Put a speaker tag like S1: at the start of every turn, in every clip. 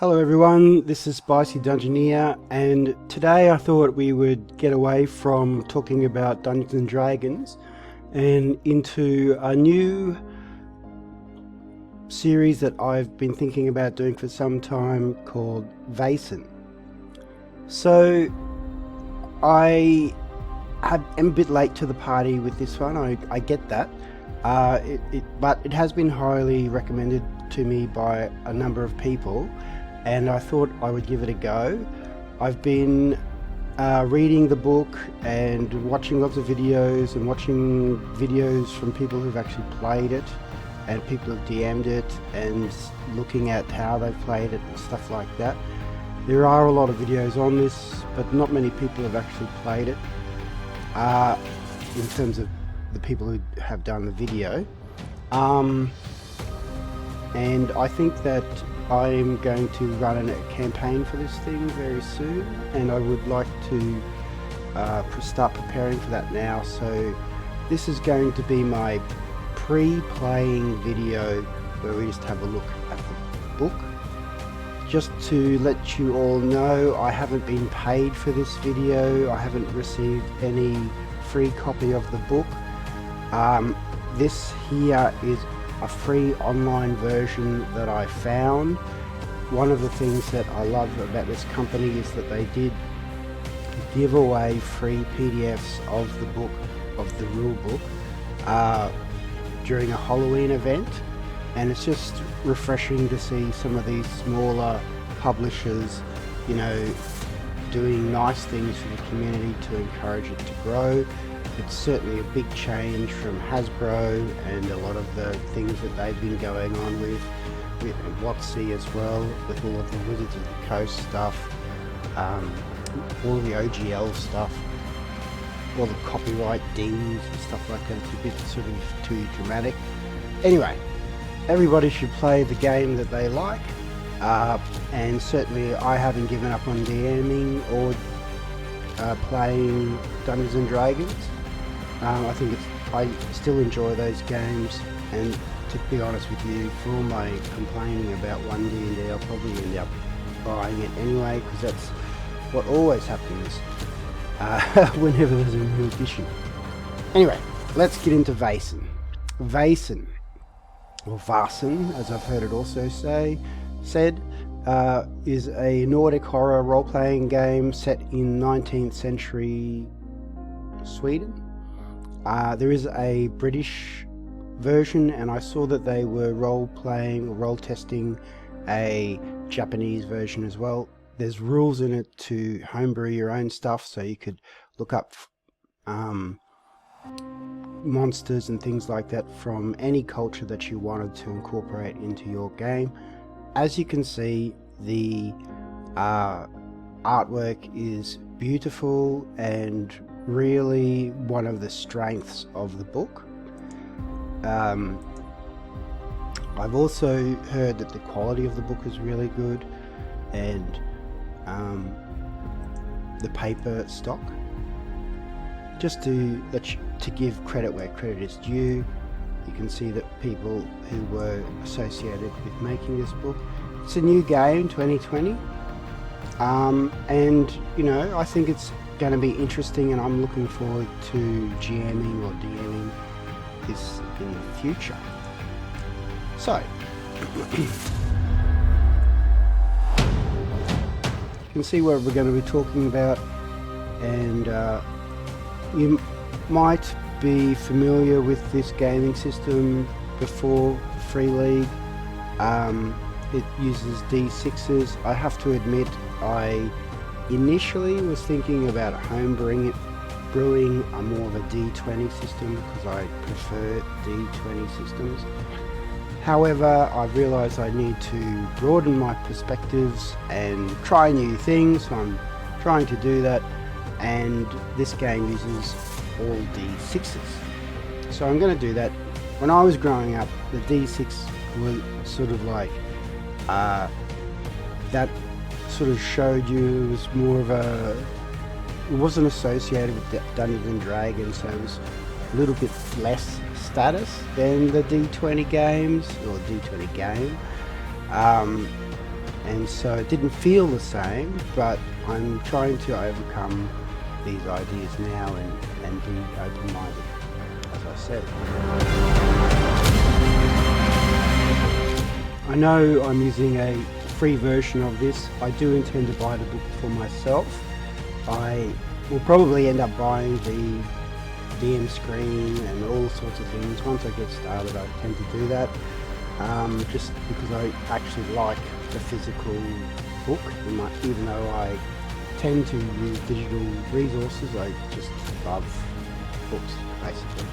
S1: Hello everyone, this is Spicy Dungeoneer, and today I thought we would get away from talking about Dungeons and Dragons and into a new series that I've been thinking about doing for some time called Vaesen. So I am a bit late to the party with this one, I get that, but it has been highly recommended to me by a number of people, and I thought I would give it a go. I've been reading the book and watching lots of videos and watching videos from people who've actually played it and people who've DM'd it and looking at how they've played it and stuff like that. There are a lot of videos on this, but not many people have actually played it in terms of the people who have done the video. And I think that I'm going to run a campaign for this thing very soon, and I would like to start preparing for that now. So this is going to be my pre-playing video where we just have a look at the book. Just to let you all know, I haven't been paid for this video. I haven't received any free copy of the book. This here is a free online version that I found. One of the things that I love about this company is that they did give away free PDFs of the book, of the rule book, during a Halloween event, and it's just refreshing to see some of these smaller publishers, you know, doing nice things for the community to encourage it to grow. It's certainly a big change from Hasbro and a lot of the things that they've been going on with WotC as well, with all of the Wizards of the Coast stuff, all the OGL stuff, all the copyright dings and stuff like that. It's a bit sort of too dramatic. Anyway, everybody should play the game that they like, and certainly I haven't given up on DMing or playing Dungeons and Dragons. I still enjoy those games, and to be honest with you, for all my complaining about one D&D, I'll probably end up buying it anyway, because that's what always happens whenever there's a new edition. Anyway, let's get into Vaesen. Vaesen, or Vaesen, as I've heard it also said, is a Nordic horror role-playing game set in 19th century Sweden. There is a British version, and I saw that they were role testing a Japanese version as well. There's rules in it to homebrew your own stuff, so you could look up monsters and things like that from any culture that you wanted to incorporate into your game. As you can see, the artwork is beautiful and really one of the strengths of the book. I've also heard that the quality of the book is really good, and the paper stock. Just to give credit where credit is due, you can see that people who were associated with making this book. It's a new game, 2020, and you know, I think it's going to be interesting, and I'm looking forward to GMing or DMing this in the future. So you can see what we're going to be talking about, and you might be familiar with this gaming system before Free League. It uses D6s. I have to admit, I initially was thinking about brewing a more of a D20 system, because I prefer D20 systems. However, I've realised I need to broaden my perspectives and try new things, so I'm trying to do that, and this game uses all D6s. So I'm going to do that. When I was growing up, the D6 was sort of like that sort of showed you it was more of it wasn't associated with Dungeons and Dragons, so it was a little bit less status than the D20 games, or D20 game. and so it didn't feel the same, but I'm trying to overcome these ideas now and be open-minded, as I said. I know I'm using a free version of this. I do intend to buy the book for myself. I will probably end up buying the DM screen and all sorts of things. Once I get started, I tend to do that, just because I actually like the physical book. Even though I tend to use digital resources, I just love books, basically.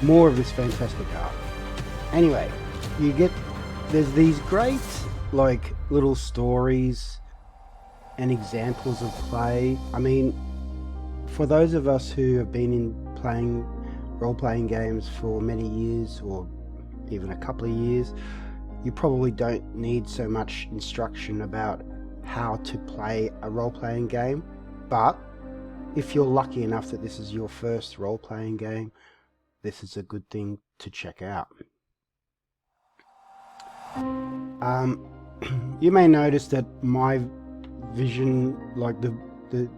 S1: More of this fantastic art. Anyway, there's these great like little stories and examples of play. I mean, for those of us who have been playing role-playing games for many years, or even a couple of years, you probably don't need so much instruction about how to play a role-playing game. But if you're lucky enough that this is your first role-playing game, this is a good thing to check out. You may notice that my vision, like the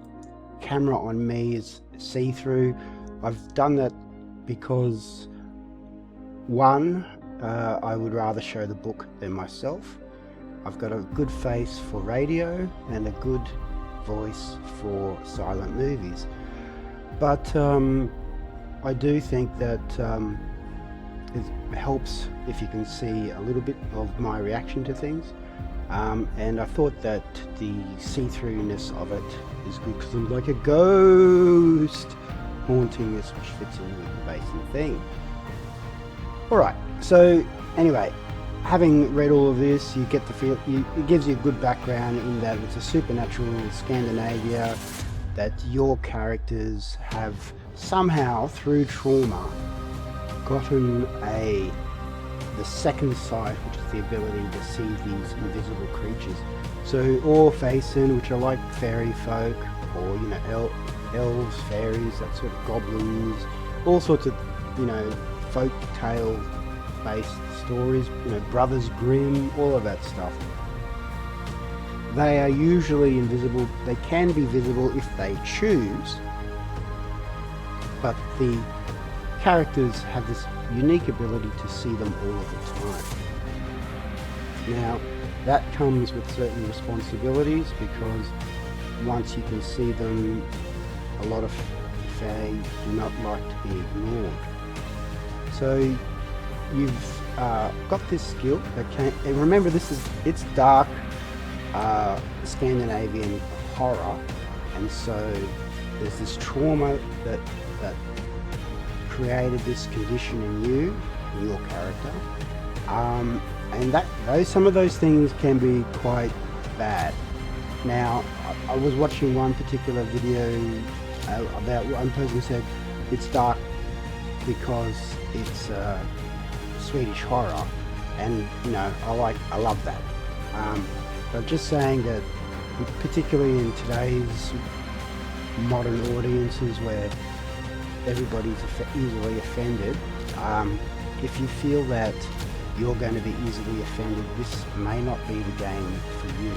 S1: camera on me, is see-through. I've done that because one, I would rather show the book than myself. I've got a good face for radio and a good voice for silent movies, but I do think that it helps if you can see a little bit of my reaction to things, and I thought that the see-throughness of it is good because I'm like a ghost haunting us, which fits in with the basic theme. Alright, so anyway, having read all of this, you get the feel, it gives you a good background in that it's a supernatural Scandinavia, that your characters have somehow, through trauma, gotten the second sight, which is the ability to see these invisible creatures. So Orphasen, which are like fairy folk, or elves, fairies, that sort of goblins, all sorts of folk tale based stories, Brothers Grimm, all of that stuff. They are usually invisible. They can be visible if they choose, but the characters have this unique ability to see them all of the time. Now, that comes with certain responsibilities, because once you can see them, a lot of fae do not like to be ignored. So you've got this skill that and remember, it's dark Scandinavian horror, and so there's this trauma that created this condition in you, in your character, and some of those things can be quite bad. Now, I was watching one particular video about one person said it's dark because it's Swedish horror, and I love that. But I'm just saying that, particularly in today's modern audiences where everybody's easily offended, if you feel that you're going to be easily offended, this may not be the game for you.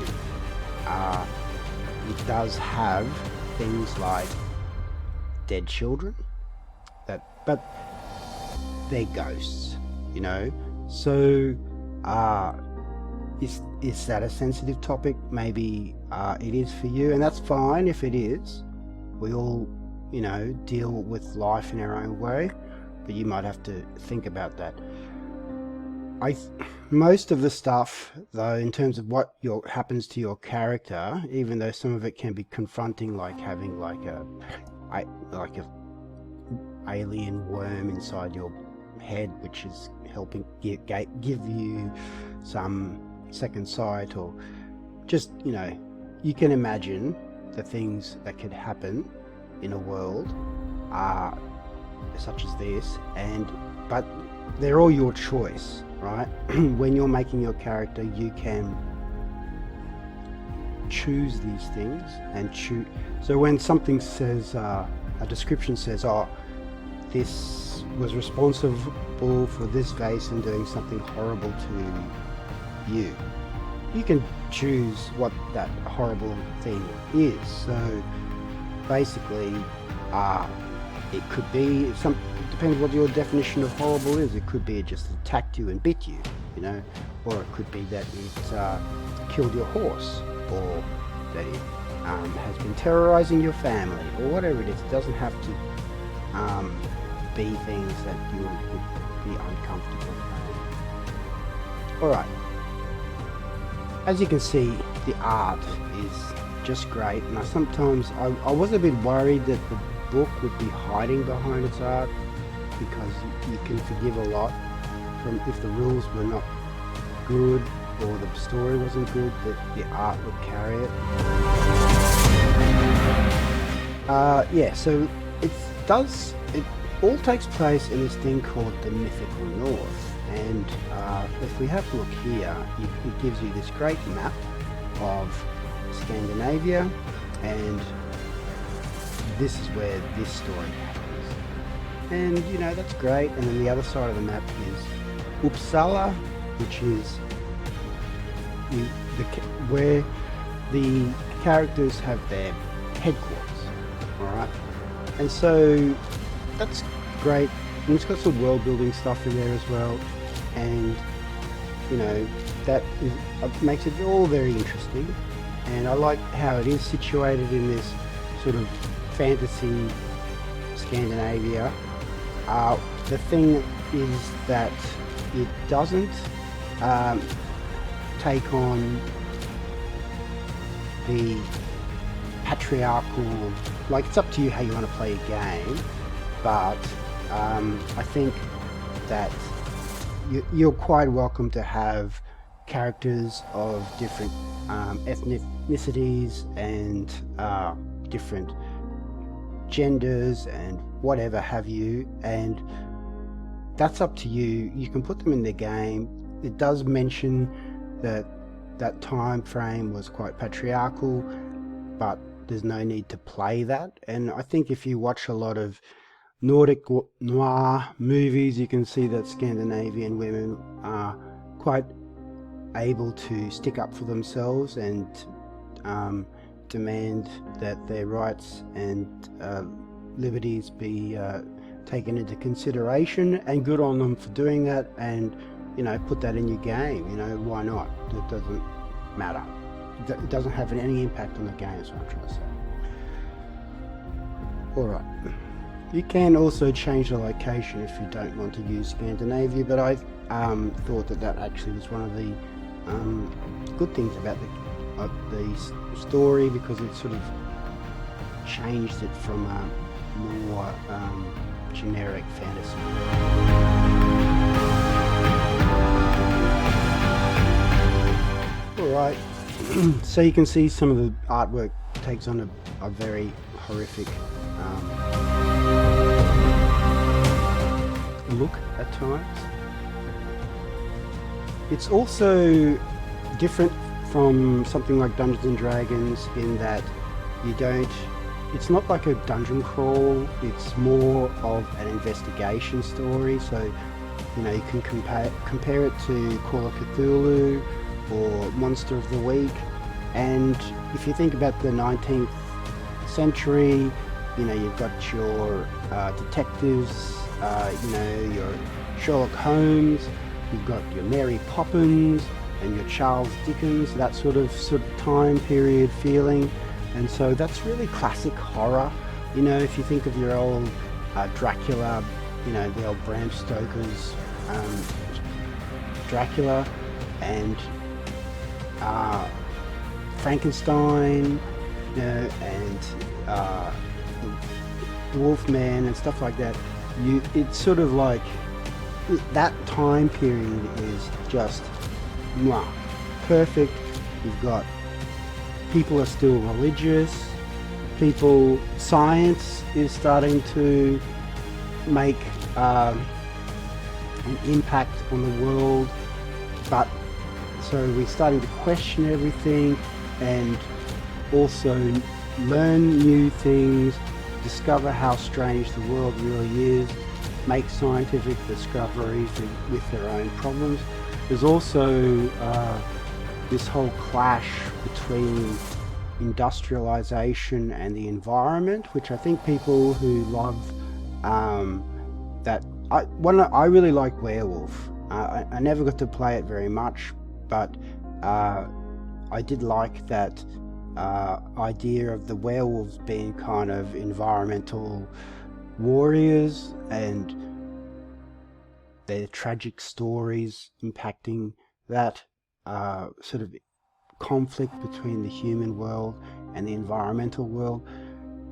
S1: It does have things like dead children, but they're ghosts, So, is that a sensitive topic? Maybe it is for you, and that's fine if it is. We all, deal with life in our own way, but you might have to think about that. Most of the stuff, though, in terms of what happens to your character, even though some of it can be confronting, like having like a alien worm inside your head, which is helping give you some second sight, or just you can imagine the things that could happen in a world such as this, but they're all your choice, right? When you're making your character, you can choose these things and choose. So when something says, a description says, this was responsible for this vase and doing something horrible to you, you can choose what that horrible thing is. So basically, it could be some. It depends what your definition of horrible is. It could be it just attacked you and bit you, or it could be that it killed your horse, or that it has been terrorizing your family, or whatever it is. It doesn't have to be things that you would be uncomfortable with. Alright, as you can see, the art is just great, and I was a bit worried that the book would be hiding behind its art, because you can forgive a lot from if the rules were not good or the story wasn't good, that the art would carry it. So it all takes place in this thing called the Mythical North, and if we have a look here, it gives you this great map of Scandinavia, and this is where this story happens, and that's great. And then the other side of the map is Uppsala, which is where the characters have their headquarters. Alright, and so that's great, and it's got some world building stuff in there as well, and that makes it all very interesting. And I like how it is situated in this sort of fantasy Scandinavia. The thing is that it doesn't take on the patriarchal, it's up to you how you want to play a game, but I think that you're quite welcome to have characters of different ethnicities and different genders and whatever have you, and that's up to you. You can put them in the game. It does mention that time frame was quite patriarchal, but there's no need to play that. And I think if you watch a lot of Nordic noir movies, you can see that Scandinavian women are quite able to stick up for themselves and demand that their rights and liberties be taken into consideration, and good on them for doing that. And put that in your game. Why not? It doesn't matter. It doesn't have any impact on the game, is what I'm trying to say. Alright, you can also change the location if you don't want to use Scandinavia, but I thought that actually was one of the good things about the story, because it sort of changed it from a more generic fantasy. Alright, so you can see some of the artwork takes on a very horrific look at times. It's also different from something like Dungeons and Dragons in that it's not like a dungeon crawl, it's more of an investigation story. So you can compare it to Call of Cthulhu or Monster of the Week. And if you think about the 19th century, you've got your detectives, your Sherlock Holmes, you've got your Mary Poppins and your Charles Dickens, that sort of time period feeling. And so that's really classic horror. If you think of your old Dracula, the old Bram Stoker's Dracula, and Frankenstein, and the Wolfman and stuff like that. It's sort of like that time period is just perfect. You've got people are still religious. Science is starting to make an impact on the world, but so we're starting to question everything and also learn new things, discover how strange the world really is, make scientific discoveries with their own problems. There's also this whole clash between industrialization and the environment, which I think people who love that I really like Werewolf. I never got to play it very much, but I did like that idea of the werewolves being kind of environmental warriors and their tragic stories impacting that sort of conflict between the human world and the environmental world.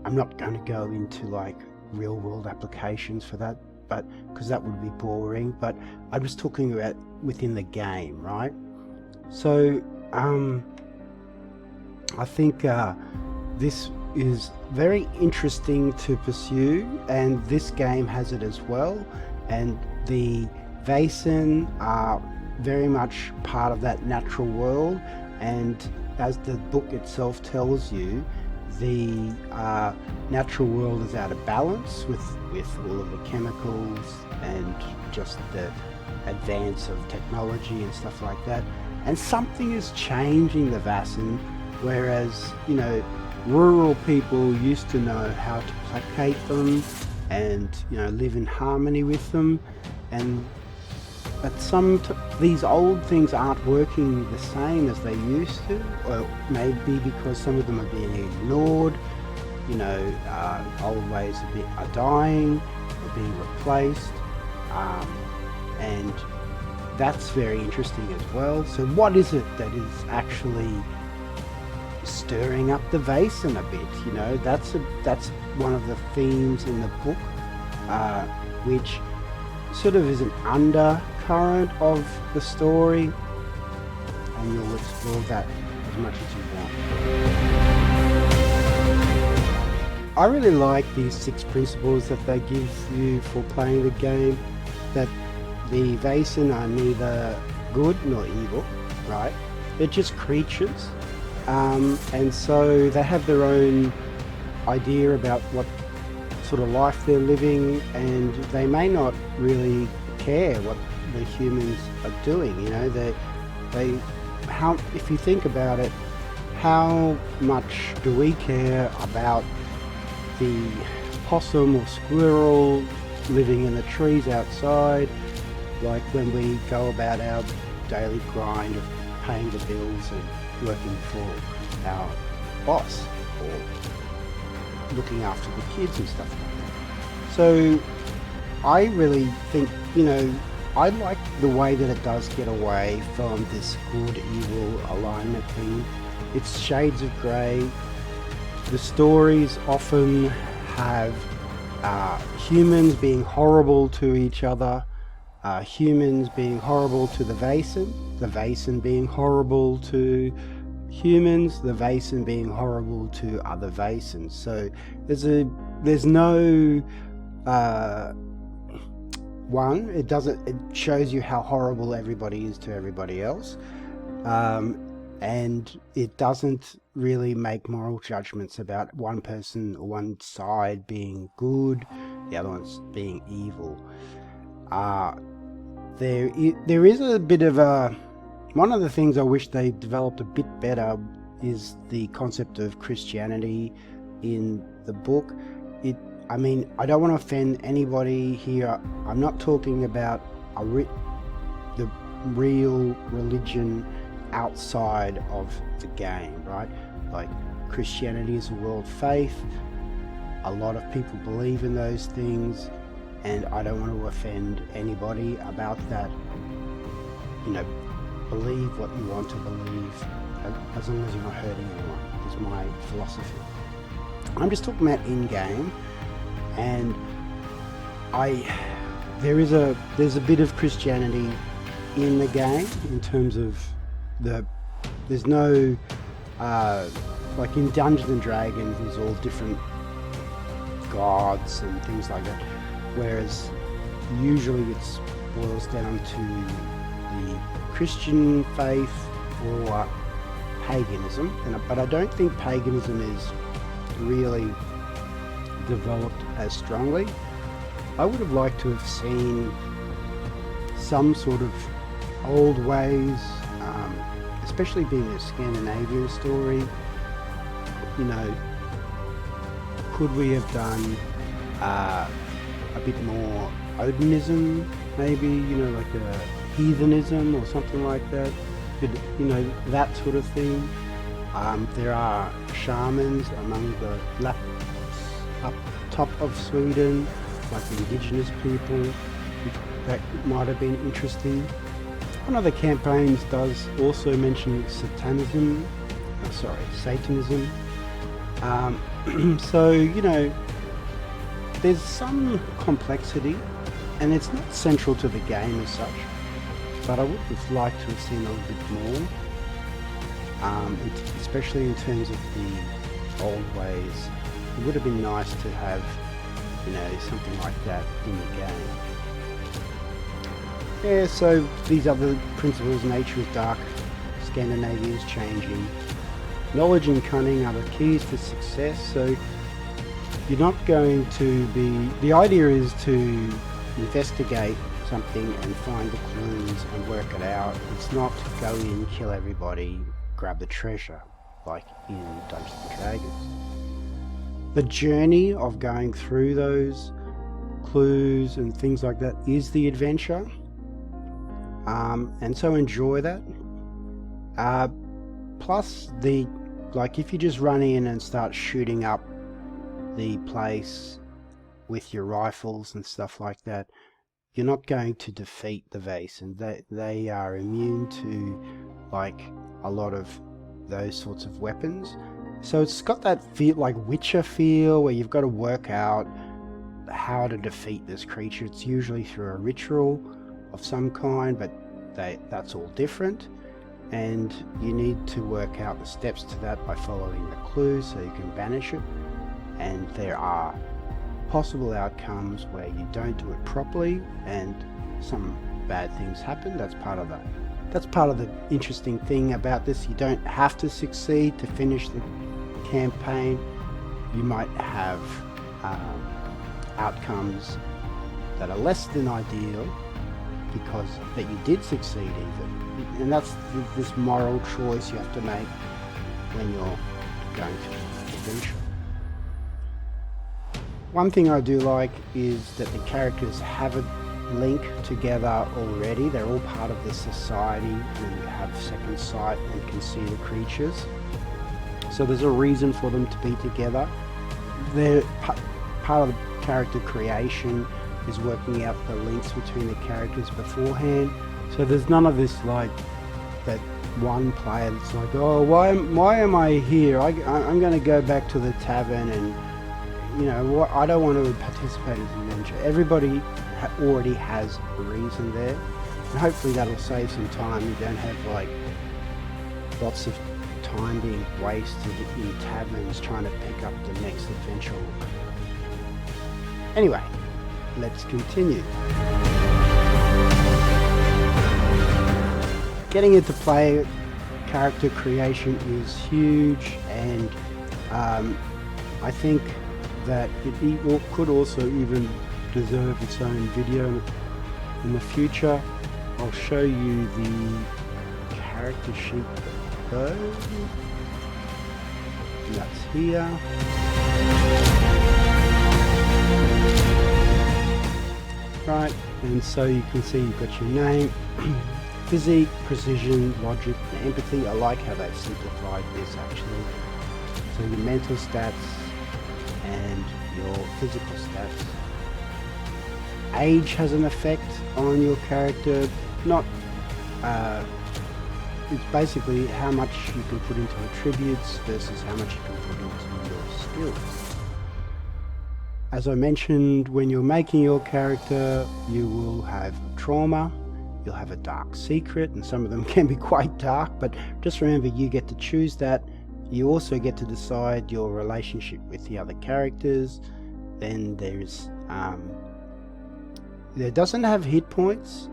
S1: I'm not going to go into like real world applications for that, but because that would be boring, but I'm just talking about within the game, right? So I think this is very interesting to pursue, and this game has it as well, and the Vaesen are very much part of that natural world, and as the book itself tells you, the natural world is out of balance with all of the chemicals and just the advance of technology and stuff like that, and something is changing the Vaesen, whereas, you know, rural people used to know how to placate them and, you know, live in harmony with them, and but these old things aren't working the same as they used to, or maybe because some of them are being ignored. You know, old ways are dying or being replaced, and that's very interesting as well. So what is it that is actually stirring up the Vaesen a bit? You know, that's one of the themes in the book, which sort of is an undercurrent of the story, and you'll explore that as much as you want. I really like these 6 principles that they give you for playing the game, that the Vaesen are neither good nor evil, right? They're just creatures, and so they have their own idea about what sort of life they're living, and they may not really care what the humans are doing. You know, if you think about it, how much do we care about the possum or squirrel living in the trees outside, like when we go about our daily grind of paying the bills and working for our boss, or looking after the kids and stuff like that. So I really think, you know, I like the way that it does get away from this good-evil alignment thing. It's shades of grey. The stories often have humans being horrible to each other, humans being horrible to the Vaesen being horrible to humans, the Vaesen being horrible to other Vaesens. So there's no one. It shows you how horrible everybody is to everybody else, and it doesn't really make moral judgments about one person or one side being good, the other one's being evil. There is a bit of a... One of the things I wish they developed a bit better is the concept of Christianity in the book. I mean, I don't want to offend anybody here. I'm not talking about the real religion outside of the game, right? Like, Christianity is a world faith. A lot of people believe in those things, and I don't want to offend anybody about that. You know, believe what you want to believe, as long as you're not hurting anyone, is my philosophy. I'm just talking about in-game, and there's a bit of Christianity in the game, in terms of there's no like in Dungeons and Dragons there's all different gods and things like that, whereas usually it boils down to the Christian faith or paganism, but I don't think paganism is really developed as strongly. I would have liked to have seen some sort of old ways especially being a Scandinavian story, you know, could we have done a bit more Odinism, maybe, you know, like a heathenism or something like that, you know, that sort of thing. There are shamans among the Lapps up top of Sweden, like the indigenous people, that might have been interesting. One of the campaigns does also mention Satanism. So, you know, there's some complexity, and it's not central to the game as such, but I would have liked to have seen a little bit more, especially in terms of the old ways. It would have been nice to have, you know, something like that in the game. Yeah, so these other principles: nature is dark, Scandinavia is changing, knowledge and cunning are the keys to success. So you're not going to be, the idea is to investigate something and find the clues and work it out. It's not go in, kill everybody, grab the treasure like in Dungeons and Dragons. The journey of going through those clues and things like that is the adventure, and so enjoy that. Plus like if you just run in and start shooting up the place with your rifles and stuff like that, you're not going to defeat the Vaesen, and they are immune to like a lot of those sorts of weapons. So it's got that feel, like Witcher feel, where you've got to work out how to defeat this creature. It's usually through a ritual of some kind, but that's all different, and you need to work out the steps to that by following the clues so you can banish it. And there are possible outcomes where you don't do it properly and some bad things happen. That's part of the interesting thing about this. You don't have to succeed to finish the campaign. You might have outcomes that are less than ideal because that you did succeed even, and that's this moral choice you have to make when you're going through the adventure. One thing I do like is that the characters have a link together already. They're all part of the society and have second sight and can see the creatures. So there's a reason for them to be together. They're part of the character creation is working out the links between the characters beforehand. So there's none of this like that one player that's like, oh, why am I here? I'm going to go back to the tavern and, you know, I don't want to participate in the adventure. Everybody already has a reason there, and hopefully that'll save some time. You don't have like lots of time being wasted in taverns trying to pick up the next adventure. Anyway, let's continue. Getting into play, character creation is huge, and I think that it could also even deserve its own video in the future. I'll show you the character sheet though. That's here. Right, and so you can see you've got your name, physique, precision, logic, and empathy. I like how they've simplified this actually. So your mental stats and your physical stats. Age has an effect on your character. It's basically how much you can put into attributes versus how much you can put into your skills. As I mentioned, when you're making your character, you will have trauma, you'll have a dark secret, and some of them can be quite dark, but just remember you get to choose that. You also get to decide your relationship with the other characters. Then there's it doesn't have hit points.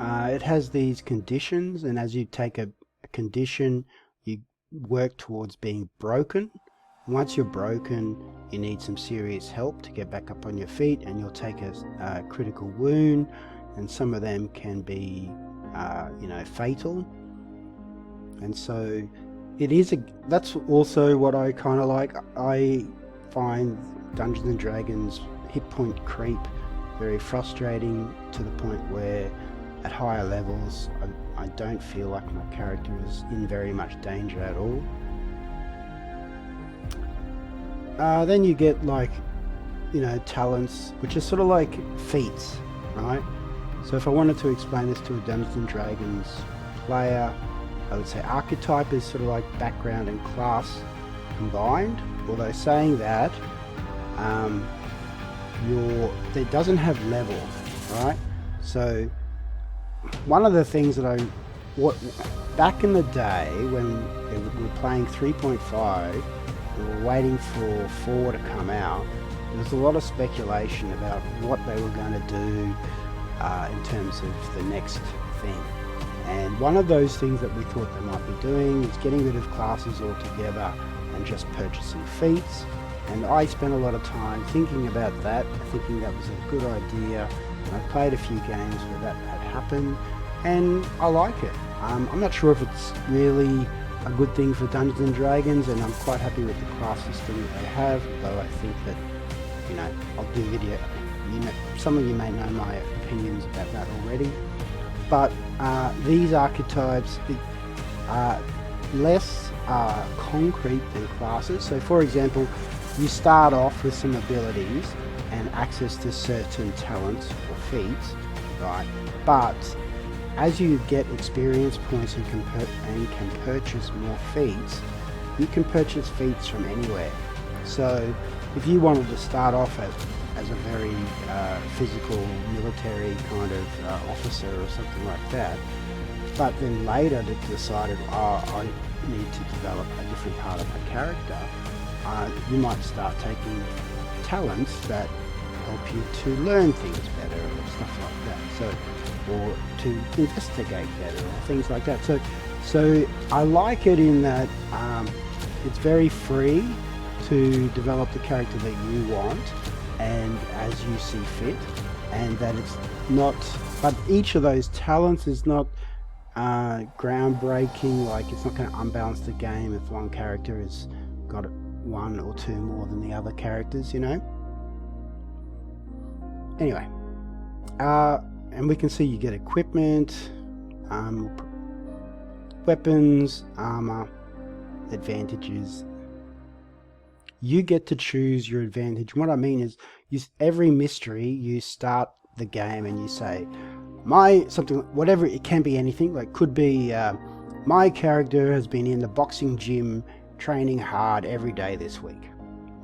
S1: It has these conditions, and as you take a condition, you work towards being broken. Once you're broken, you need some serious help to get back up on your feet, and you'll take a critical wound, and some of them can be fatal. And so that's also what I kind of like. I find Dungeons and Dragons hit point creep very frustrating, to the point where at higher levels I don't feel like my character is in very much danger at all. Then you get like, talents, which are sort of like feats, right? So if I wanted to explain this to a Dungeons and Dragons player, I would say archetype is sort of like background and class combined, although saying that it doesn't have level, right? So one of the things that back in the day when we were playing 3.5, we were waiting for 4 to come out. There was a lot of speculation about what they were going to do in terms of the next thing. And one of those things that we thought they might be doing is getting rid of classes altogether and just purchasing feats. And I spent a lot of time thinking about that, thinking that was a good idea. And I played a few games where that had happened, and I like it. I'm not sure if it's really a good thing for Dungeons and Dragons, and I'm quite happy with the class system that they have, though I think that, I'll do video. Some of you may know my opinions about that already. But these archetypes are less concrete than classes. So for example, you start off with some abilities and access to certain talents or feats, right? But as you get experience points and can purchase more feats, you can purchase feats from anywhere. So if you wanted to start off as a very physical military kind of officer or something like that, but then later decided, I need to develop a different part of my character, you might start taking talents that help you to learn things better or stuff like that. So, or to investigate better or things like that. So I like it in that it's very free to develop the character that you want and as you see fit, and that it's not, but each of those talents is not groundbreaking. Like, it's not going to unbalance the game if one character has got 1 or 2 more than the other characters, Anyway, and we can see you get equipment, weapons, armor, advantages. You get to choose your advantage. What I mean is, every mystery, you start the game and you say, whatever, it can be anything, like could be, my character has been in the boxing gym training hard every day this week,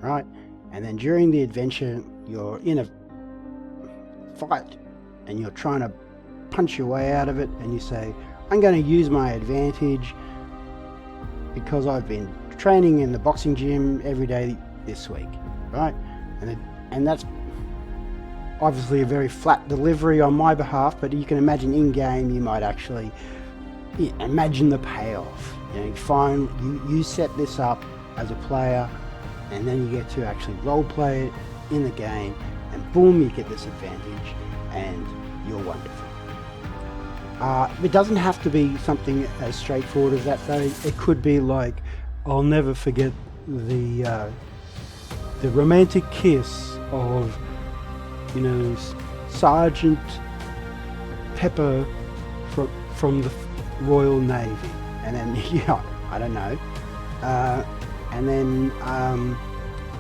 S1: right? And then during the adventure, you're in a fight and you're trying to punch your way out of it, and you say, I'm going to use my advantage because I've been training in the boxing gym every day this week, right? And that's obviously a very flat delivery on my behalf, but you can imagine in game you might actually imagine the payoff. You set this up as a player, and then you get to actually role play it in the game, and boom, you get this advantage, and you're wonderful. It doesn't have to be something as straightforward as that, though. It could be like, I'll never forget the romantic kiss of, Sergeant Pepper from the Royal Navy, and then I don't know, and then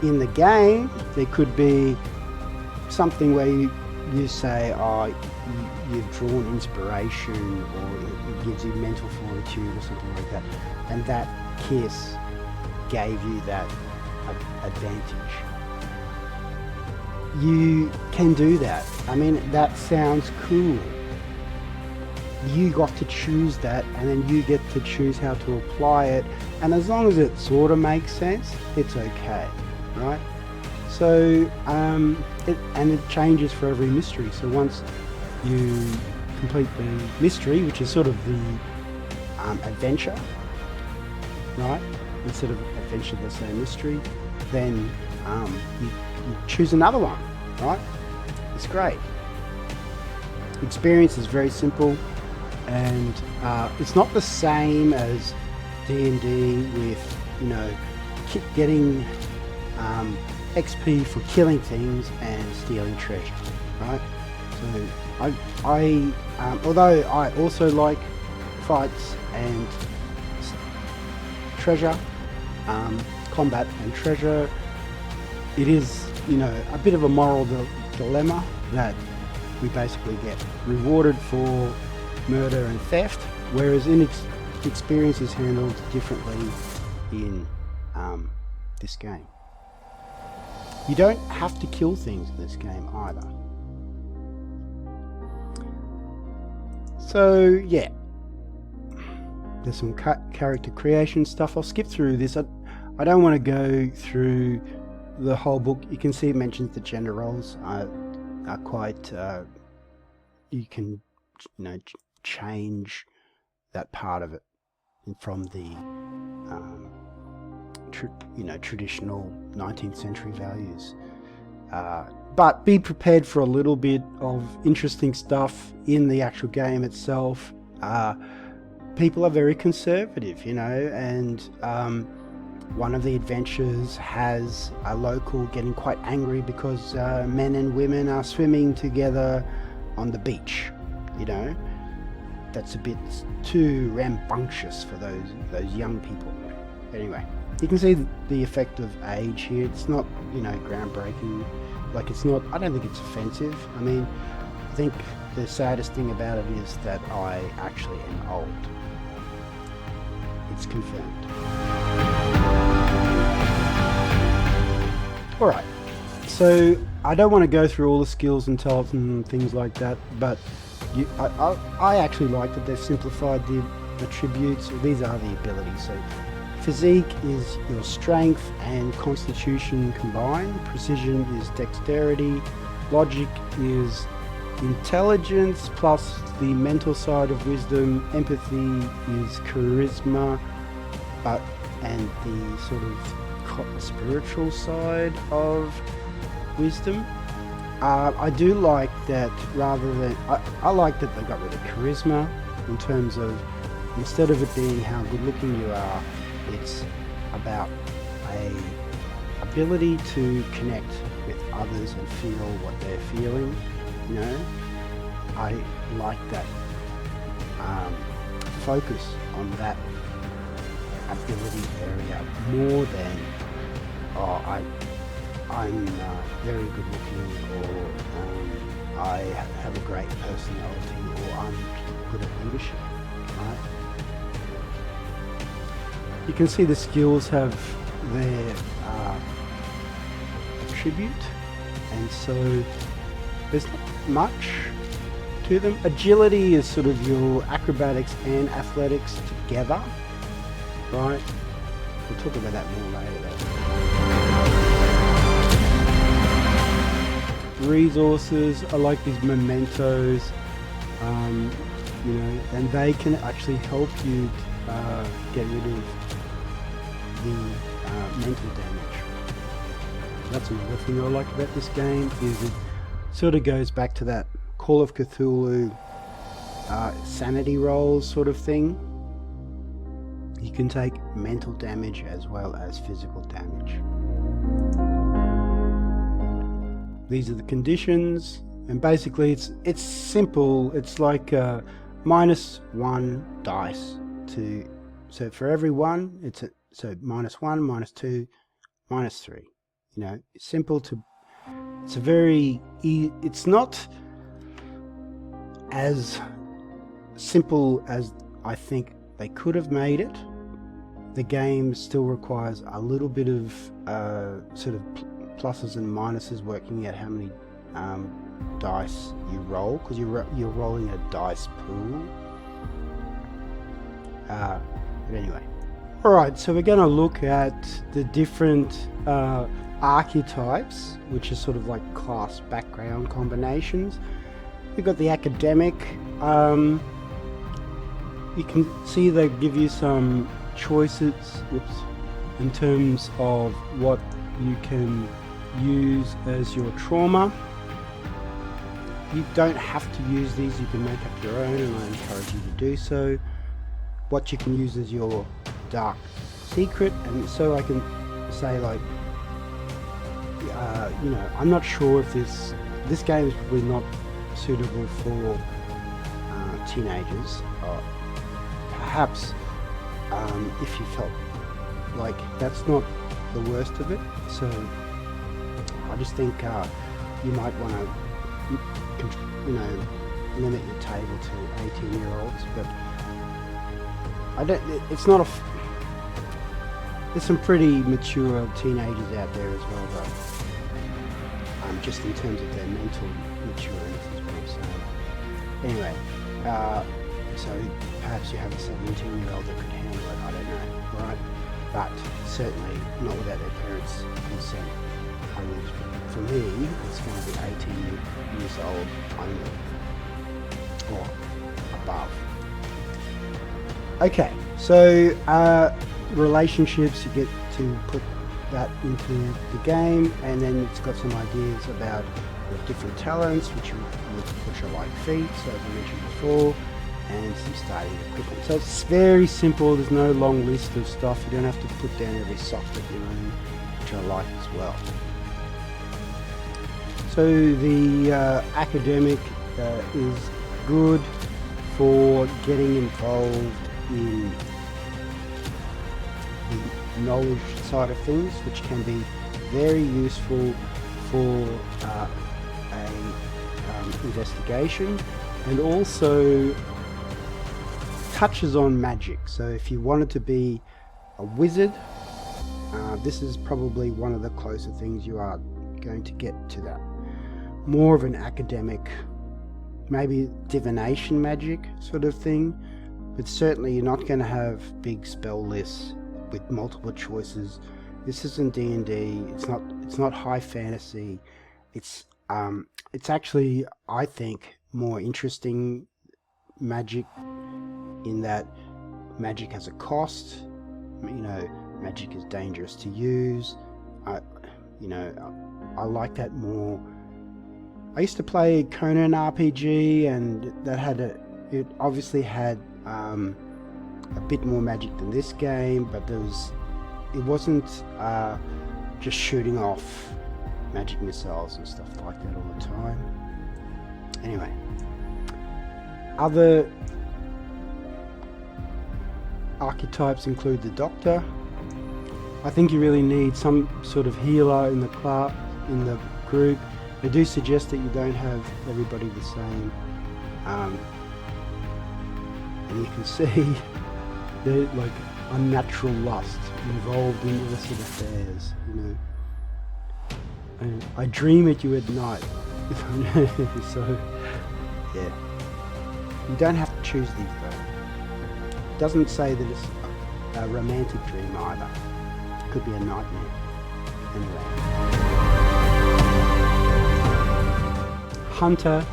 S1: in the game there could be something where you say, you've drawn inspiration, or it gives you mental fortitude or something like that, and that kiss gave you that advantage. You can do that. I mean, that sounds cool. You got to choose that, and then you get to choose how to apply it, and as long as it sort of makes sense, it's okay, right? So it changes for every mystery. So once you complete the mystery, which is sort of the adventure, right? Instead of adventure, they say mystery, then you choose another one, right? It's great. Experience is very simple, and it's not the same as D&D with, you know, getting XP for killing things and stealing treasure, right? So although I also like fights and treasure, combat and treasure, it is, you know, a bit of a moral dilemma that we basically get rewarded for murder and theft, whereas experience is handled differently in this game. You don't have to kill things in this game either. So yeah, there's some character creation stuff. I'll skip through this. I don't want to go through the whole book. You can see it mentions the gender roles are quite, you can, you know, change that part of it from the traditional 19th century values, but be prepared for a little bit of interesting stuff in the actual game itself. People are very conservative, you know, and one of the adventures has a local getting quite angry because men and women are swimming together on the beach. You know, that's a bit too rambunctious for those young people. Anyway, you can see the effect of age here. It's not, you know, groundbreaking. Like, it's not, I don't think it's offensive. I mean, I think the saddest thing about it is that I actually am old. It's confirmed. Alright, so I don't want to go through all the skills and talents and things like that, but I actually like that they've simplified the attributes. These are the abilities. So physique is your strength and constitution combined. Precision is dexterity. Logic is intelligence plus the mental side of wisdom. Empathy is charisma, and the sort of spiritual side of wisdom. I do like that rather than I like that they got rid of charisma, in terms of, instead of it being how good looking you are, it's about a ability to connect with others and feel what they're feeling. You know, I like that focus on that ability area more than I'm very good looking, or I have a great personality, or I'm good at leadership, right? You can see the skills have their attribute, and so there's not much to them. Agility is sort of your acrobatics and athletics together, right? We'll talk about that more later though. Resources, I like these mementos, you know, and they can actually help you get rid of the mental damage. That's another thing I like about this game, is it sort of goes back to that Call of Cthulhu sanity rolls sort of thing. You can take mental damage as well as physical damage. These are the conditions, and basically it's simple. It's like -1 dice to, so for every one, it's so -1, -2, -3. You know, it's simple to, it's a very, it's not as simple as I think they could have made it. The game still requires a little bit of sort of pluses and minuses, working out how many dice you roll, because you're rolling a dice pool. But anyway, alright, so we're going to look at the different archetypes, which is sort of like class background combinations. We've got the academic. You can see they give you some choices, in terms of what you can use as your trauma. You don't have to use these, you can make up your own, and I encourage you to do so. What you can use as your dark secret, and so I can say like, you know, I'm not sure if this game is probably not suitable for teenagers. Perhaps if you felt like that's not the worst of it. So I just think you might want to, you know, limit your table to 18-year-olds. But I don't. It's not a. There's some pretty mature teenagers out there as well, though. Just in terms of their mental maturity, is what I'm saying. Anyway, so perhaps you have a 17-year-old that could handle it. I don't know, right? But certainly not without their parents' consent. I mean, for me, it's going to be 18 years old only, or above. Okay, so relationships, you get to put that into the game, and then it's got some ideas about the different talents, which are like feats, so as I mentioned before, and some starting equipment. So it's very simple. There's no long list of stuff. You don't have to put down every soft that you own, which I like as well. So the academic is good for getting involved in the knowledge side of things, which can be very useful for investigation, and also touches on magic. So if you wanted to be a wizard, this is probably one of the closer things you are going to get to that. More of an academic, maybe divination magic sort of thing, but certainly you're not going to have big spell lists with multiple choices. This isn't D&D. It's not high fantasy. It's actually, I think, more interesting magic, in that magic has a cost. You know, magic is dangerous to use. I like that more. I used to play Conan RPG, and that had it obviously had a bit more magic than this game, but it wasn't just shooting off magic missiles and stuff like that all the time. Anyway, other archetypes include the Doctor. I think you really need some sort of healer in the group. They do suggest that you don't have everybody the same, and you can see there's like unnatural lust involved in illicit affairs, you know. And I dream at you at night. So, yeah. You don't have to choose these though. It doesn't say that it's a romantic dream either. It could be a nightmare. Anyway. Hunter.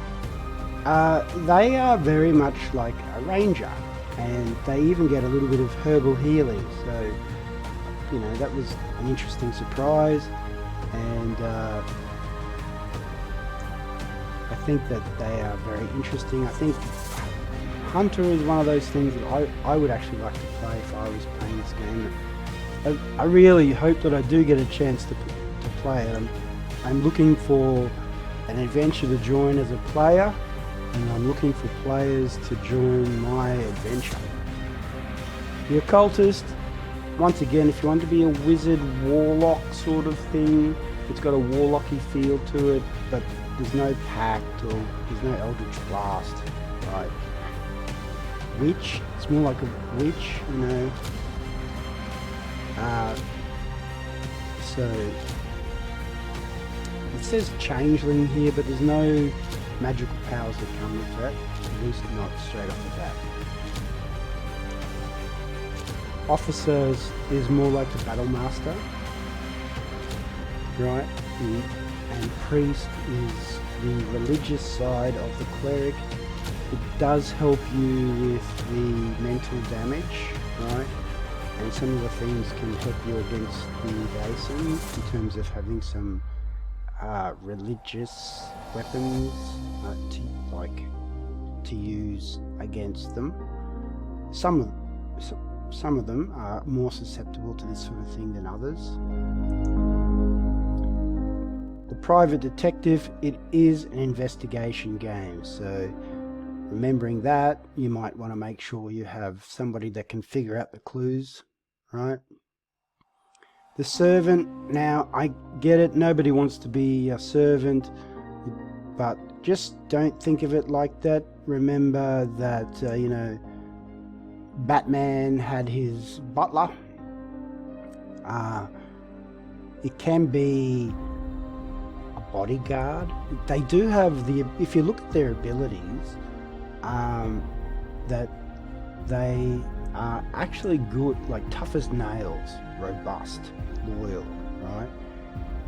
S1: They are very much like a ranger, and they even get a little bit of herbal healing, so you know, that was an interesting surprise. And I think that they are very interesting. I think Hunter is one of those things that I would actually like to play if I was playing this game. I really hope that I do get a chance to play it. I'm looking for an adventure to join as a player, and I'm looking for players to join my adventure. The Occultist, once again, if you want to be a wizard warlock sort of thing, it's got a warlocky feel to it, but there's no pact or there's no eldritch blast, right? Witch, it's more like a witch, you know. So it says changeling here, but there's no magical powers that come with that, at least not straight off the bat. Officers is more like the battle master, right? And priest is the religious side of the cleric. It does help you with the mental damage, right? And some of the things can help you against the Vaesen in terms of having some religious weapons to use against them. Some some of them are more susceptible to this sort of thing than others. The Private Detective, it is an investigation game, so remembering that, you might want to make sure you have somebody that can figure out the clues, right? The Servant, now I get it, nobody wants to be a servant, but just don't think of it like that. Remember that, Batman had his butler. It can be a bodyguard. They do have if you look at their abilities, that they are actually good, like tough as nails, robust, loyal, right?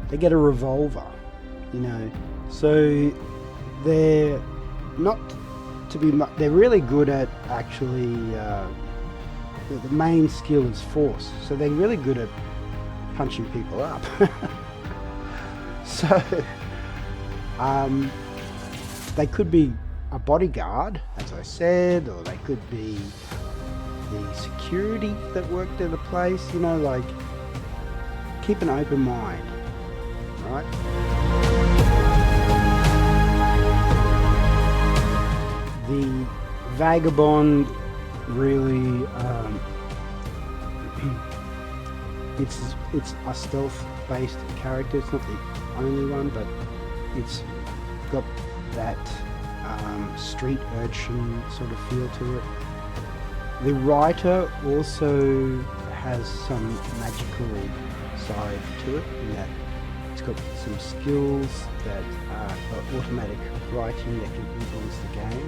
S1: They get a revolver, so they're not to be they're really good at actually the main skill is force, so they're really good at punching people up. So they could be a bodyguard, as I said, or they could be the security that worked at a place, like keep an open mind, right? The Vagabond really, it's a stealth-based character. It's not the only one, but it's got that street urchin sort of feel to it. The writer also has some magical side to it, in that it's got some skills that are automatic writing that can influence the game.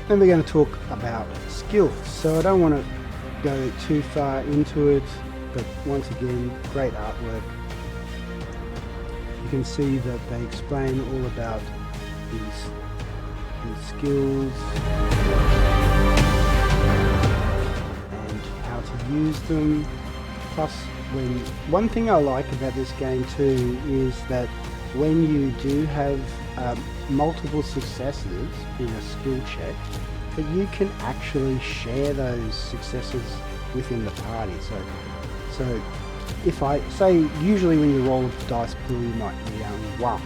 S1: Then we're going to talk about skills. So I don't want to go too far into it, but once again, great artwork. You can see that they explain all about these skills and how to use them. Plus, one thing I like about this game too is that when you do have multiple successes in a skill check, that you can actually share those successes within the party. So if I say, usually when you roll a dice pool, you might need only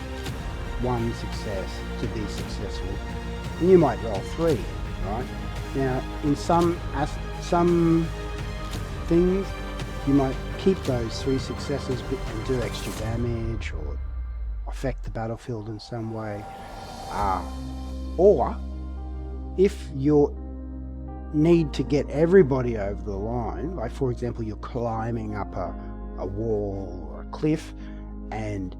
S1: one success to be successful, and you might roll 3, right? Now, in some things, you might keep those 3 successes and do extra damage or affect the battlefield in some way. Or if you need to get everybody over the line, like for example, you're climbing up a wall or a cliff and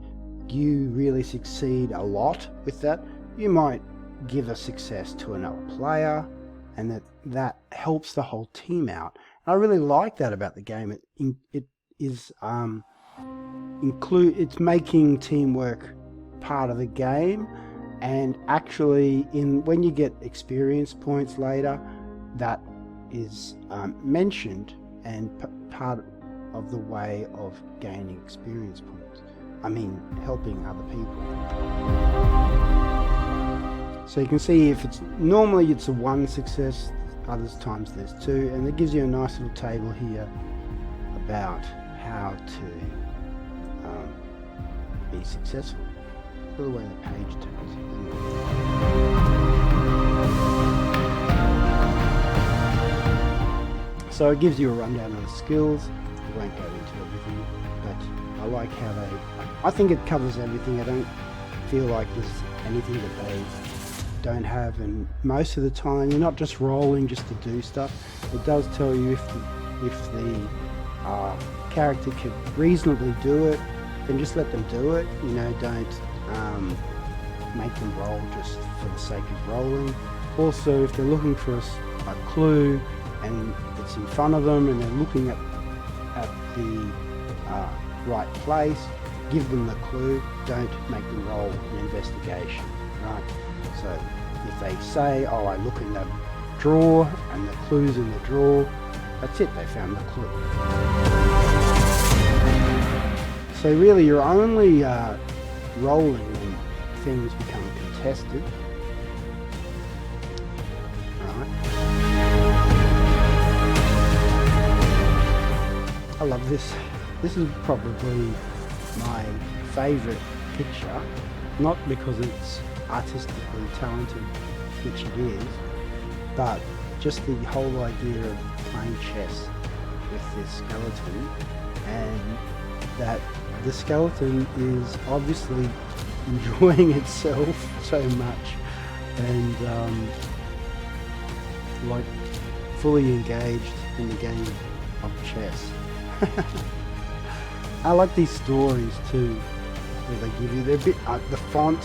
S1: you really succeed a lot with that, you might give a success to another player, and that helps the whole team out. And I really like that about the game. It is it's making teamwork part of the game, and actually when you get experience points later, that is mentioned and part of the way of gaining experience points. I mean, helping other people. So you can see if normally it's a 1 success, others times there's 2, and it gives you a nice little table here about how to be successful. Look at the way the page turns. So it gives you a rundown of the skills. I won't go into everything, but I like how I think it covers everything. I don't feel like there's anything that they don't have, and most of the time you're not just rolling just to do stuff. It does tell you if the character can reasonably do it, then just let them do it. Don't make them roll just for the sake of rolling. Also, if they're looking for a clue and it's in front of them and they're looking at the right place, give them the clue. Don't make them roll an investigation, right? So if they say, oh, I look in the drawer and the clue's in the drawer, that's it, they found the clue. So really you're only rolling when things become contested, this is probably my favourite picture, not because it's artistically talented, which it is, but just the whole idea of playing chess with this skeleton, and that the skeleton is obviously enjoying itself so much, and like fully engaged in the game of chess. I like these stories too, where they give you, they're a bit, the font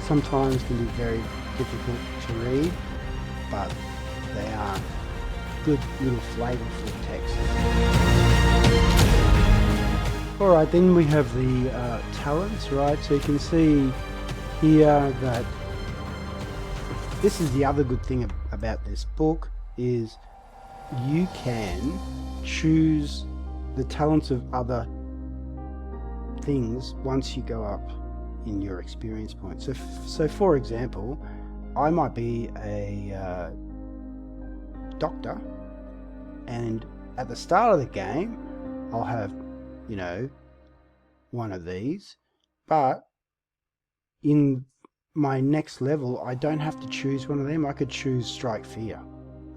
S1: sometimes can be very difficult to read, but they are good little flavourful text. Alright, then we have the talents, right? So you can see here that this is the other good thing about this book, is you can choose the talents of other things once you go up in your experience point. So for example, I might be a doctor, and at the start of the game I'll have, you know, one of these, but in my next level I don't have to choose one of them. I could choose Strike Fear,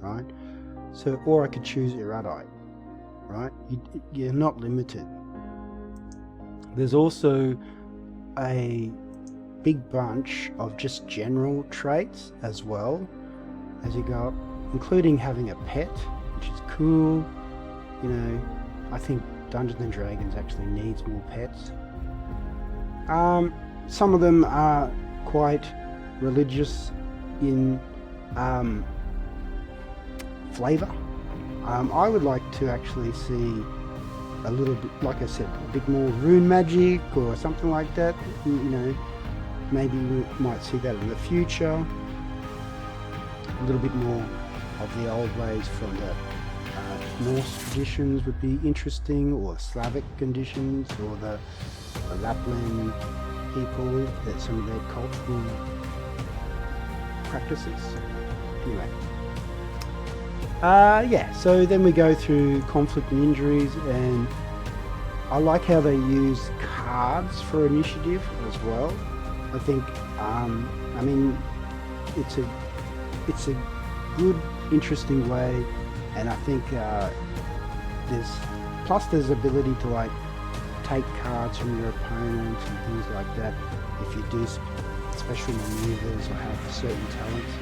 S1: right? So, or I could choose Erudite, right? You're not limited. There's also a big bunch of just general traits as well as you go up, including having a pet, which is cool. You know, I think Dungeons and Dragons actually needs more pets. Some of them are quite religious in flavour. I would like to actually see a little bit, like I said, a bit more rune magic or something like that. You know, maybe we might see that in the future. A little bit more of the old ways from the Norse traditions would be interesting, or Slavic conditions, or the Lapland people, that some of their cultural practices. Anyway. Yeah, so then we go through conflict and injuries, and I like how they use cards for initiative as well. I think, I mean, it's a good, interesting way, and I think there's ability to like take cards from your opponent and things like that if you do special maneuvers or have certain talents.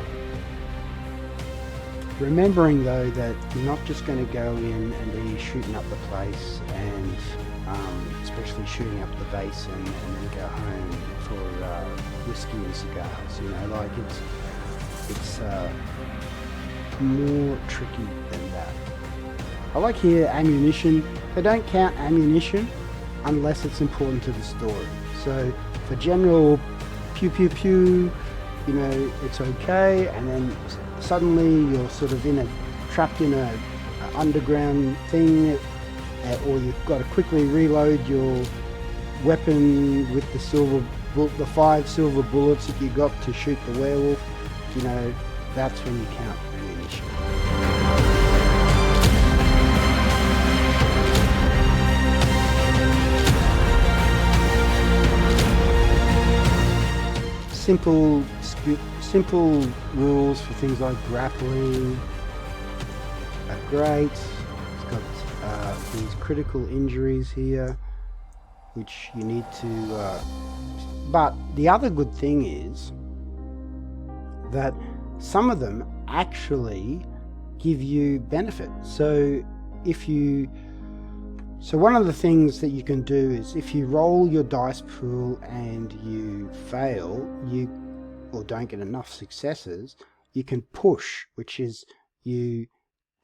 S1: Remembering though that you're not just going to go in and be shooting up the place, and especially shooting up the base and then go home for whiskey and cigars. You know, like it's more tricky than that. I like here ammunition. They don't count ammunition unless it's important to the story. So for general pew pew pew, you know, it's okay, and then suddenly you're sort of trapped in a underground thing, or you've got to quickly reload your weapon with the 5 silver bullets that you got to shoot the werewolf. You know, that's when you count ammunition. Simple rules for things like grappling are great. It's got these critical injuries here, which you need to... but the other good thing is that some of them actually give you benefit. So one of the things that you can do is, if you roll your dice pool and you fail, or don't get enough successes, you can push, which is you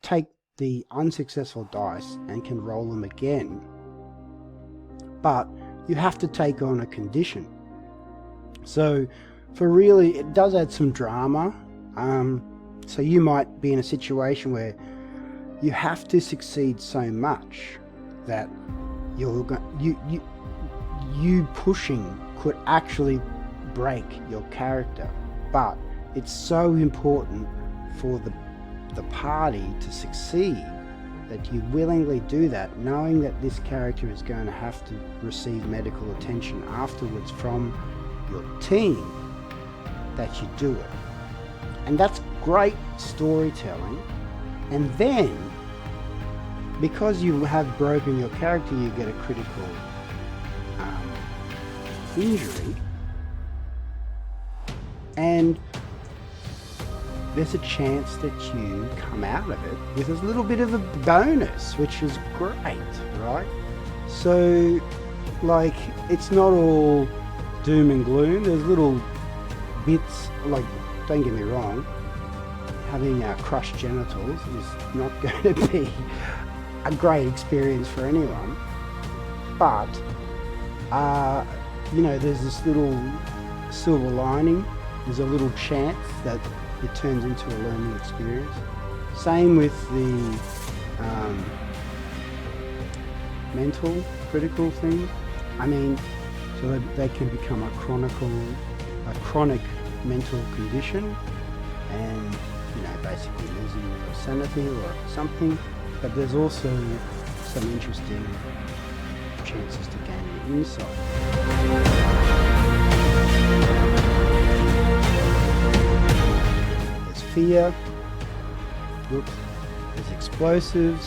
S1: take the unsuccessful dice and can roll them again, but you have to take on a condition. So it does add some drama. So you might be in a situation where you have to succeed so much that you pushing could actually break your character, but it's so important for the party to succeed that you willingly do that, knowing that this character is going to have to receive medical attention afterwards from your team, that you do it. And that's great storytelling. And then, because you have broken your character, you get a critical injury, and there's a chance that you come out of it with a little bit of a bonus, which is great, right? So, like, it's not all doom and gloom. There's little bits, like, don't get me wrong, having crushed genitals is not going to be a great experience for anyone, but you know, there's this little silver lining. There's a little chance that it turns into a learning experience. Same with the mental critical things. I mean, so that they can become a chronic mental condition, and you know, basically losing your sanity or something. But there's also some interesting chances to gain insight. There's fear. Whoops. There's explosives.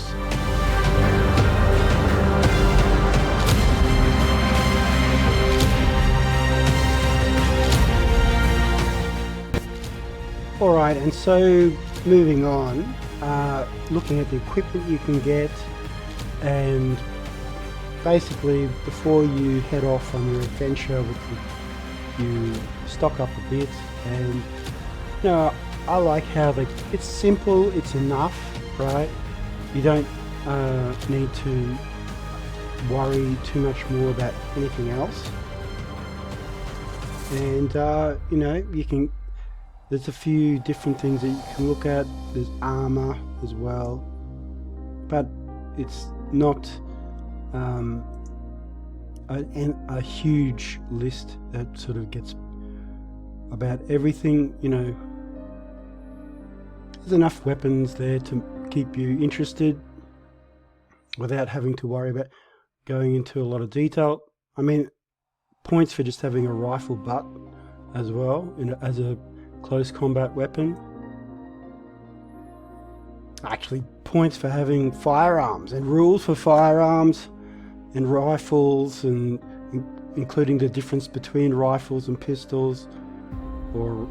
S1: Alright, and so moving on, looking at the equipment you can get, and basically before you head off on your adventure, you stock up a bit, and you know, I like how it's simple, it's enough, right? You don't need to worry too much more about anything else, and you know, there's a few different things that you can look at. There's armor as well, but it's not a huge list that sort of gets about everything. You know, there's enough weapons there to keep you interested without having to worry about going into a lot of detail. I mean, points for just having a rifle butt as well, you know, as a close combat weapon. Actually, points for having firearms, and rules for firearms and rifles, and including the difference between rifles and pistols, or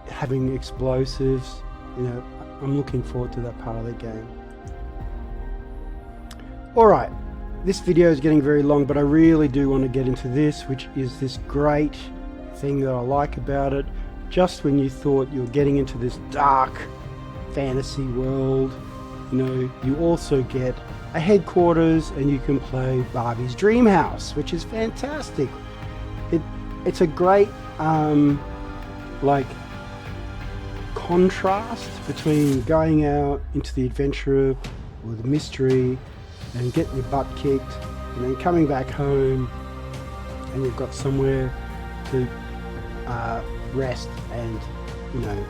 S1: having explosives. You know, I'm looking forward to that part of the game. Alright, this video is getting very long, but I really do want to get into this, which is this great thing that I like about it. Just when you thought you were getting into this dark fantasy world, you know, you also get a headquarters, and you can play Barbie's Dream House, which is fantastic. It's a great like contrast between going out into the adventure or the mystery and getting your butt kicked, and then coming back home and you've got somewhere to rest and, you know,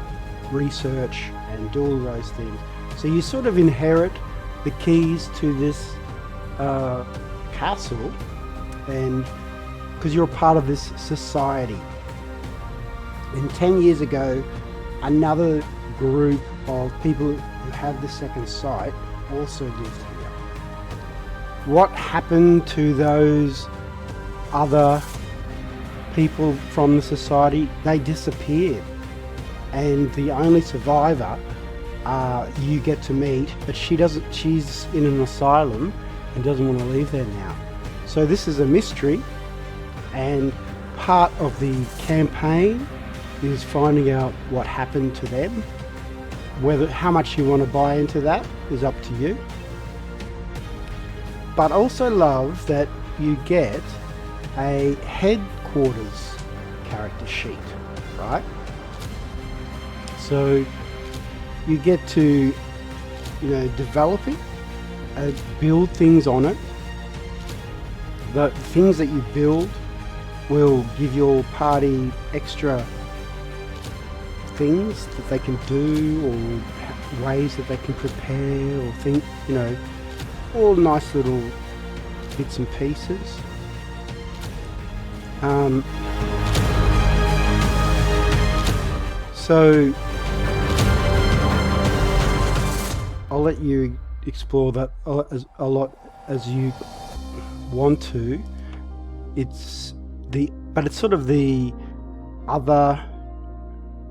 S1: research and do all those things. So you sort of inherit the keys to this castle, and because you're a part of this society. And 10 years ago, another group of people who had the second sight also lived here. What happened to those other people from the society? They disappeared, and the only survivor you get to meet, but she's in an asylum and doesn't want to leave there now. So this is a mystery, and part of the campaign is finding out what happened to them. How much you want to buy into that is up to you. But also love that you get a headquarters character sheet, right? So you get to, you know, develop it, build things on it. The things that you build will give your party extra things that they can do, or ways that they can prepare or think, all nice little bits and pieces. So I'll let you explore that a lot as you want to. But it's sort of the other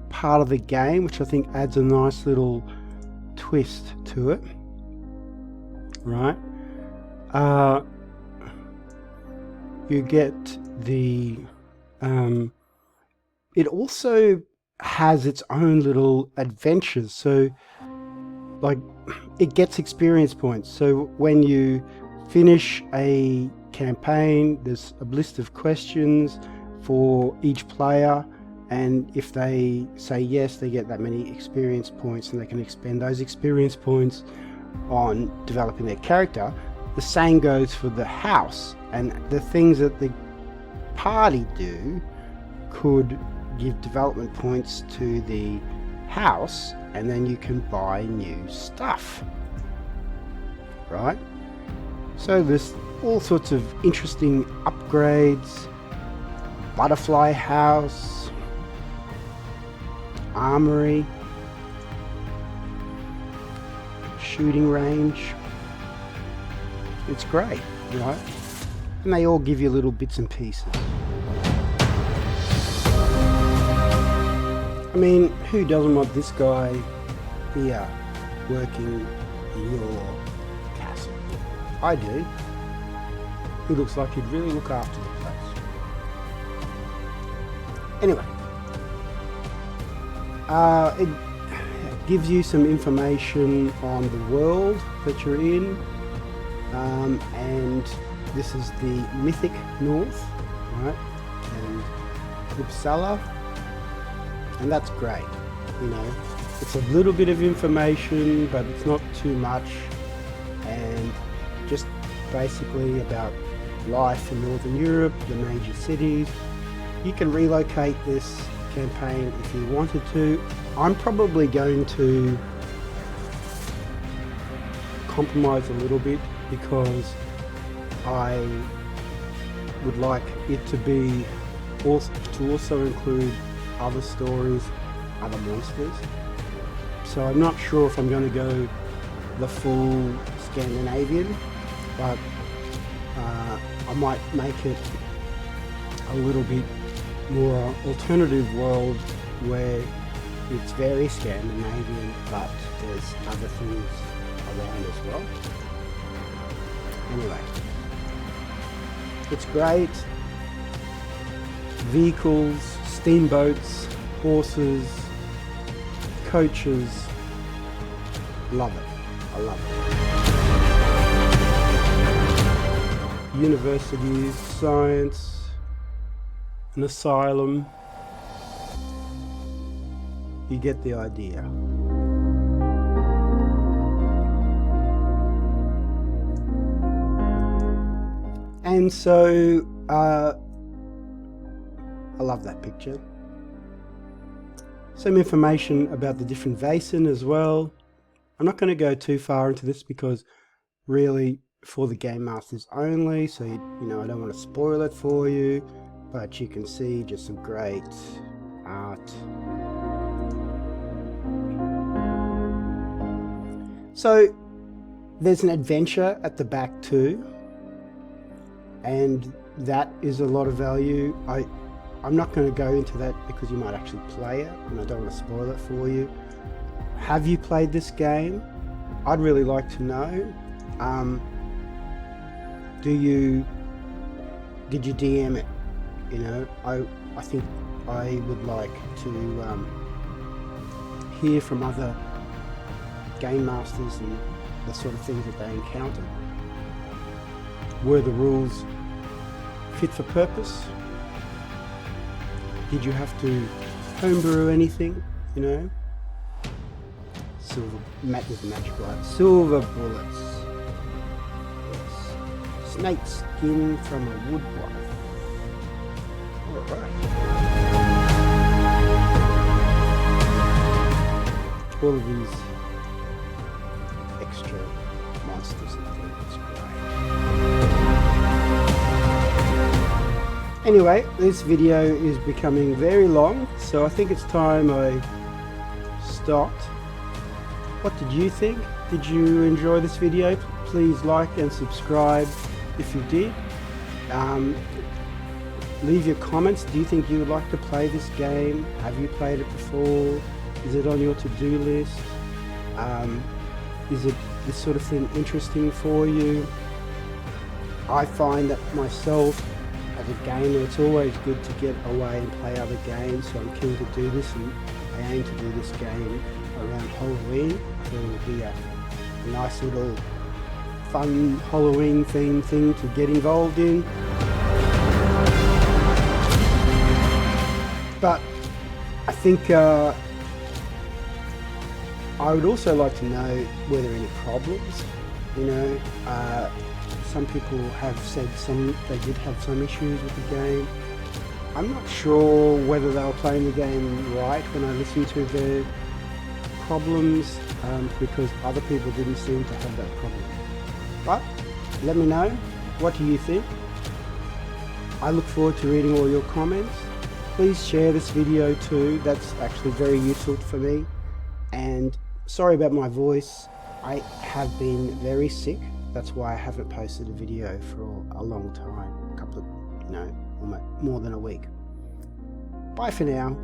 S1: part of the game, which I think adds a nice little twist to it, right? You get the it also has its own little adventures, so like it gets experience points. So when you finish a campaign, there's a list of questions for each player, and if they say yes, they get that many experience points, and they can expend those experience points on developing their character. The same goes for the house, and the things that the party do could give development points to the house, and then you can buy new stuff, right? So there's all sorts of interesting upgrades: butterfly house, armory, shooting range. It's great, right? And they all give you little bits and pieces. I mean, who doesn't want this guy here working in your castle? I do. He looks like he'd really look after the place. Anyway, it gives you some information on the world that you're in, and this is the Mythic North, right? And Uppsala. And that's great, It's a little bit of information, but it's not too much, and just basically about life in Northern Europe, the major cities. You can relocate this campaign if you wanted to. I'm probably going to compromise a little bit, because I would like it to also include other stories, other monsters. So I'm not sure if I'm going to go the full Scandinavian, but I might make it a little bit more alternative world where it's very Scandinavian, but there's other things around as well. Anyway, it's great. Vehicles, steamboats, horses, coaches. Love it. I love it. Universities, science, an asylum. You get the idea. And so, I love that picture. Some information about the different Vaesen as well. I'm not going to go too far into this because really for the Game Masters only, so I don't want to spoil it for you, but you can see just some great art. So there's an adventure at the back too, and that is a lot of value. I'm not going to go into that because you might actually play it, and I don't want to spoil it for you. Have you played this game? I'd really like to know. Did you DM it? I think I would like to hear from other game masters and the sort of things that they encounter. Were the rules fit for purpose? Did you have to homebrew anything? Silver magic light. Silver bullets. Yes. Snake skin from a wood block. Alright. All of these monsters and things. It's great. Anyway, this video is becoming very long, so I think it's time I stopped. What did you think? Did you enjoy this video? Please like and subscribe if you did. Leave your comments. Do you think you would like to play this game? Have you played it before? Is it on your to-do list? Is it this sort of thing interesting for you? I find that myself, as a gamer, it's always good to get away and play other games, so I'm keen to do this, and I aim to do this game around Halloween. I thought it would be a nice little fun Halloween themed thing to get involved in. But I think I would also like to know, were there any problems? You know, some people have said they did have some issues with the game. I'm not sure whether they were playing the game right when I listened to their problems, because other people didn't seem to have that problem. But let me know, what do you think? I look forward to reading all your comments. Please share this video too, that's actually very useful for me. And sorry about my voice, I have been very sick. That's why I haven't posted a video for a long time, more than a week. Bye for now.